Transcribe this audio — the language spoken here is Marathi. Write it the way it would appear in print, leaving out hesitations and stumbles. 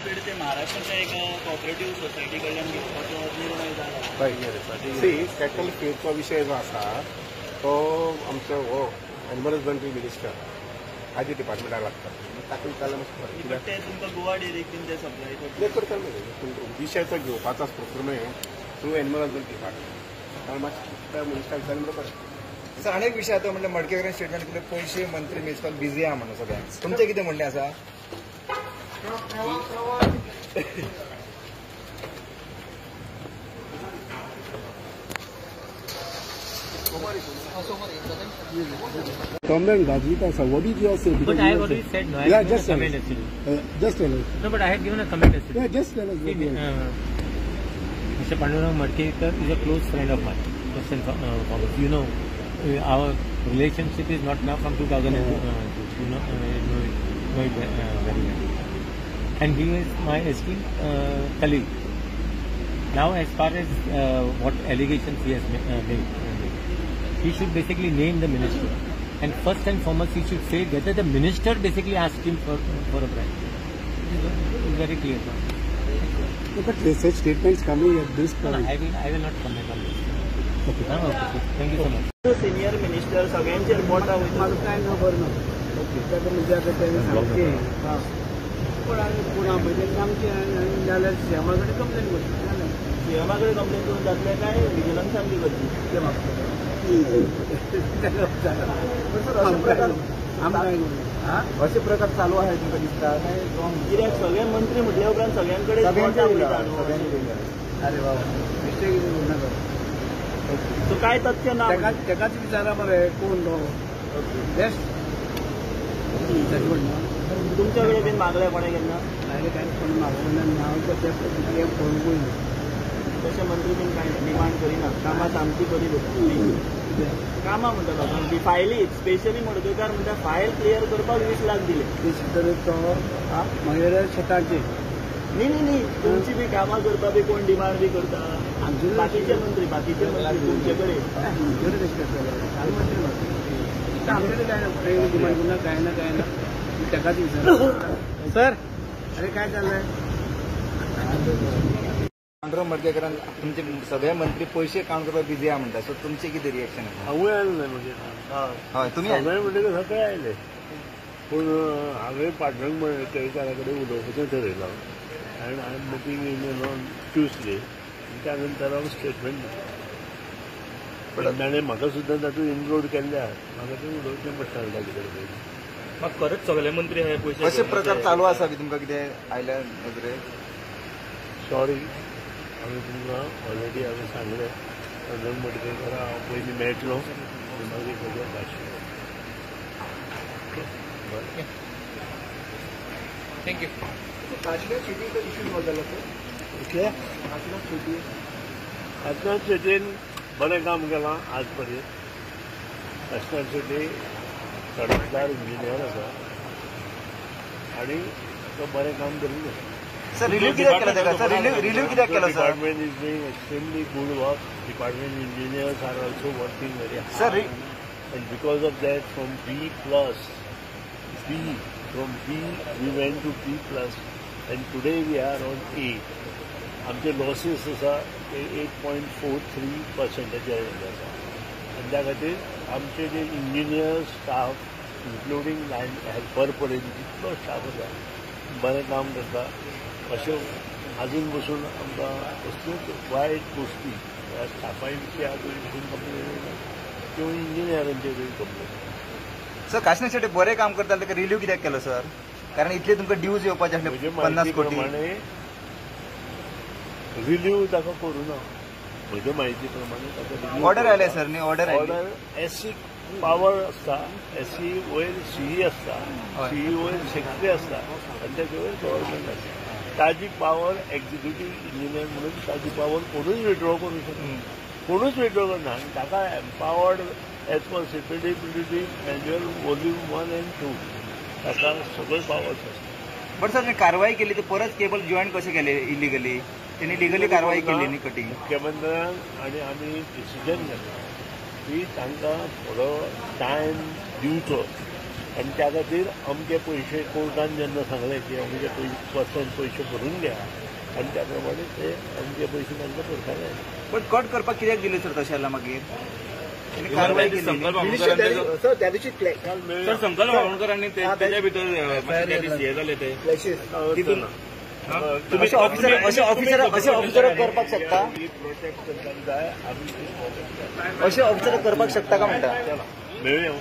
विद्यापीठ ते महाराष्ट्राच्या एक कॉपरेटिव्ह सोसायटी कडल्यान घेवपाचो निर्णय जाला. कॅटल फेरचो विषय जो आसा तो आमचो हो एनवायरमेंटल मिनिस्टर हाजे डिपार्टमेंटाक लागता. ताका विचारलें मातशें ते तुमकां गोवा डेरेक्टीन ते सप्लाय करतले. विषय तो घेवपाचो प्रोक्युरमेंट थ्रू एनवायरमेंट डिपार्टमेंट मातशें त्या मिनिस्टराक विचारलें बरोबर. सर अनेक विषय आता म्हणजे मडकेकर स्टेटमेंट केले पैसे मंत्री मेजपाक बिझी आहा म्हणून सगळ्यांक तुमचें कितें म्हणणें आसा? Comment Rajita sir, what did you say? But I have already said no. I have given a comment actually. Just tell us. No, but I have given a comment actually. Yeah, just tell us. Mr. Pandurang Madkekar is a close friend of mine. First and foremost, you know, our relationship is not now from 2002. You know it very well. And he is my esteemed colleague. Now, as far as what allegations he has made, he should basically name the minister. And first and foremost, he should say whether the minister basically asked him for a bribe. It's very clear. But such statements coming at this point. No, I will not comment on this. Okay. Okay. Thank you so much. Senior minister सगळ्यांचे रिपोर्ट माझं काय खबर ना म्हणजे आता त्यांनी सांगते पण म्हणजे आमचे जाल्यार सीएमाकडे कंप्लेन करता. सीएमाकडे कंप्लेन करून जातले काय विजिलन्सान बी करची ते असे प्रकार चालू आहे तुमका दिसता? कित्याक सगळे मंत्री म्हटल्या उपरांत सगळ्यांकडे अरे बाबा मिस्टेक नाका. सो काय तथ्य ना तेकाच विचारा मरे कोण तो बेस्ट तुमच्याकडे बीन मागल्या कोणे केन्ना? हांवें कांय कोण मागलें ना. हांव ते फोन करून तशें मंत्री बीन कांय डिमांड करिना. कामां सामकी बरी जाता. कामां म्हणटा लोकांची फायली स्पेशली मडकयकार म्हणटा फायल क्लियर करपाक 20 लाख दिले. ते तो मागीर शेताचे न्ही तुमची बी कामां करपा बी कोण डिमांड बी करता? बाकीचे मंत्री तुमचे कडेन आमच्याकडे काय ना डिमांड करणार काय ना तेकाच विचार. सर अरे काय चाललंय? पांडुरंग मडकेकरान तुमचे सगळे मंत्री पैसे काउंट करपाक बिझी आहा म्हणटा. सो तुमचे कितें रिएक्शन आसा? हांवूय आयले म्हणजे हय तुमी सगळे म्हणजे सगळे आयले पूण हांवें पांडुरंग मडकेकारा कडेन उलोवपाचें ठरयलां. आनी I am meeting in on Tuesday. त्या नंतर हांव स्टेटमेंट दिता. ताणें म्हाका सुद्दां तातूंत इनक्लूड केल्ले आहा. म्हाका तें उलोवचें पडटा ताचे कडेन. म्हाका खरेंच सगळे मंत्री हे पयशे अशे प्रकार चालू आसा बी तुमकां कितें आयल्या नदरेक? सॉरी हांवें तुमकां ऑलरेडी हांवें सांगलें पांडुरंग मडकेकारा हांव पयलीं मेळटलो आनी मागीर सगळें भाशण. Thank you. काश्मीर सिटीचो इश्यू हो जालो ओके. काश्मीर सिटी काश्मीर सिटीन बरें काम केलां आज पर्यंत. काश्मीर सिटी सडकदार इंजिनियर आसा आनी तो बरें काम करिल्लें. सर रिलीव कित्याक केलो तेका? सर रिलीव कित्याक केलो? Sir department is doing extremely good work. Department engineers are also working very hard. Sir and because of that from B we went to B plus and today we are on A. आमचे लॉसीस आसा ते 8.43% आसा. आनी त्या खातीर आमचे जे engineer staff including line helper पर्यंत जितलो स्टाफ आसा बरें काम करता. अशें आजून बसून आमकां कसल्योच वायट गोश्टी ह्या स्टाफां विशीं आजून कंप्लेन किंवा इंजिनियरांचेरूय कंप्लेन. सर काश्मीर सिटी बरें काम करता तेका रिलीव कित्याक केलो सर? कारण इतले तुमकां ड्यूज येवपाचे आसले 50 कोटी. रिलीव ताका करूं ना. म्हज्या म्हायती प्रमाणे ताका ऑर्डर आयले सर न्ही? ऑर्डर एससी पावर आसता. एससी वयर सीई आसता. सीई वयर सेक्रेटरी आसता आनी ताचे वयर गव्हर्नमेंट आसता. ताजी पावर एक्झिक्युटीव इंजिनियर म्हणून ताजी पावर कोणूच विड्रॉ करूं शकना. कोणूच विड्रॉ करना. आनी ताका empowered as per CPDPDT manual volume 1 and 2 ताका सगळे पावर्स आसता. बट सर कारवाई केली तर परत केबल जॉईन कशें केले इलिगली? त्यांनी लिगली कारवाई केली न्ही कटिंग? मुख्यमंत्र्यान आनी आमी डिसिजन घेतला की तांकां थोडो टायम दिवचो आनी त्या खातीर अमके पयशे कोर्टान जेन्ना सांगलें की अमके पयशे भरून घ्या आनी त्या प्रमाणे ते अमके पयशे तांकां भरताले. पण कट करपाक कित्याक दिले सर तशें जाल्यार मागीर कारवाई केली. सर त्या दिवशी सर संकल्प बावनकरांनी त्याच्या भितर हे झाले ते तितून अशे ऑफिसर करपाक शकता प्रोटेक्ट करपाक जाय आमी अशे ऑफिसर करपाक शकता का म्हणटा मेळुया.